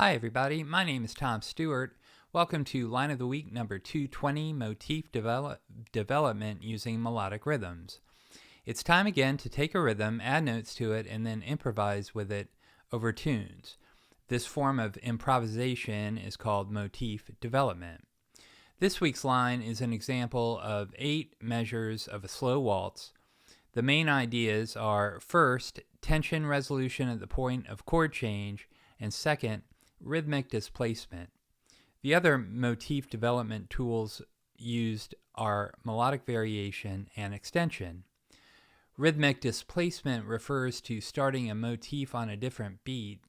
Hi everybody, my name is Tom Stewart. Welcome to Line of the Week number 220, Motif Development using Melodic Rhythms. It's time again to take a rhythm, add notes to it, and then improvise with it over tunes. This form of improvisation is called motif development. This week's line is an example of 8 measures of a slow waltz. The main ideas are, first, tension resolution at the point of chord change, and second, rhythmic displacement. The other motif development tools used are melodic variation and extension. Rhythmic displacement refers to starting a motif on a different beat.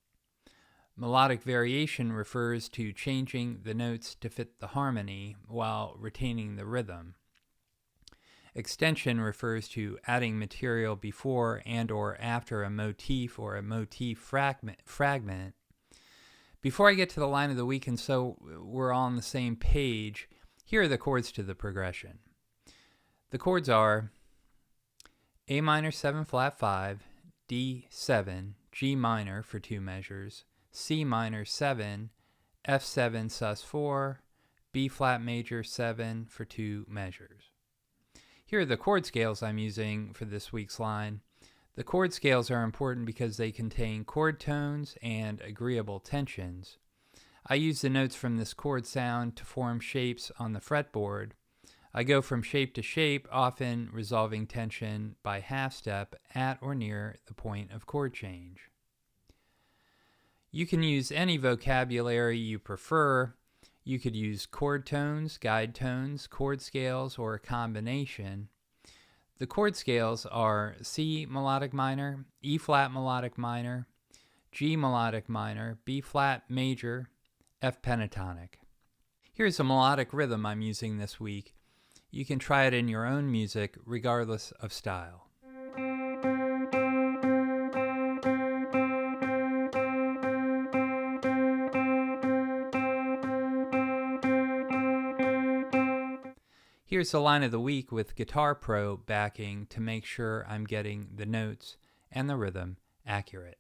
Melodic variation refers to changing the notes to fit the harmony while retaining the rhythm. Extension refers to adding material before and or after a motif or a motif fragment. Before I get to the line of the week, and so we're all on the same page, here are the chords to the progression. The chords are A minor 7 flat 5, D 7, G minor for 2 measures, C minor 7, F7 sus 4, B flat major 7 for 2 measures. Here are the chord scales I'm using for this week's line. The chord scales are important because they contain chord tones and agreeable tensions. I use the notes from this chord sound to form shapes on the fretboard. I go from shape to shape, often resolving tension by half step at or near the point of chord change. You can use any vocabulary you prefer. You could use chord tones, guide tones, chord scales, or a combination. The chord scales are C melodic minor, E flat melodic minor, G melodic minor, B flat major, F pentatonic. Here's a melodic rhythm I'm using this week. You can try it in your own music regardless of style. Here's the line of the week with Guitar Pro backing to make sure I'm getting the notes and the rhythm accurate.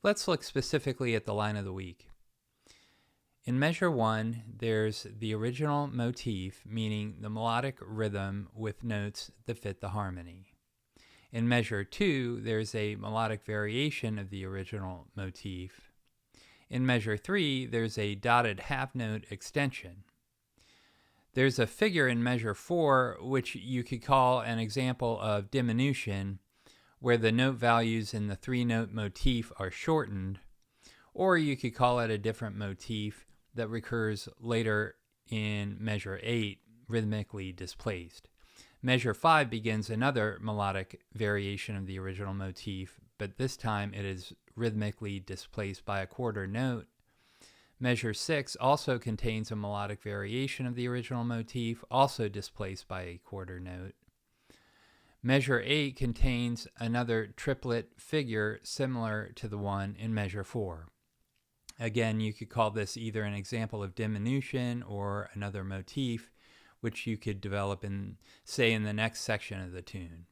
Let's look specifically at the line of the week. In measure 1, there's the original motif, meaning the melodic rhythm with notes that fit the harmony. In measure 2, there's a melodic variation of the original motif. In measure 3, there's a dotted half-note extension. There's a figure in measure 4, which you could call an example of diminution, where the note values in the 3-note motif are shortened, or you could call it a different motif that recurs later in measure 8, rhythmically displaced. Measure 5 begins another melodic variation of the original motif, but this time it is rhythmically displaced by a quarter note. Measure 6 also contains a melodic variation of the original motif, also displaced by a quarter note. Measure 8 contains another triplet figure similar to the one in measure 4. Again, you could call this either an example of diminution or another motif, which you could develop in the next section of the tune.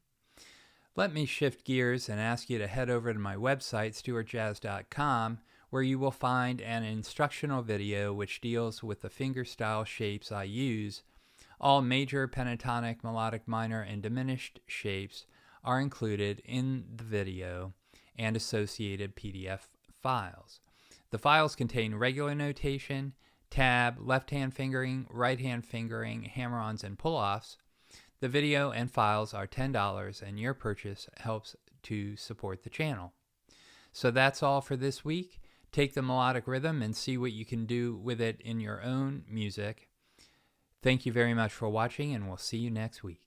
Let me shift gears and ask you to head over to my website, stewartjazz.com, where you will find an instructional video which deals with the fingerstyle shapes I use. All major, pentatonic, melodic minor, and diminished shapes are included in the video and associated PDF files. The files contain regular notation, tab, left-hand fingering, right-hand fingering, hammer-ons, and pull-offs. The video and files are $10, and your purchase helps to support the channel. So that's all for this week. Take the melodic rhythm and see what you can do with it in your own music. Thank you very much for watching, and we'll see you next week.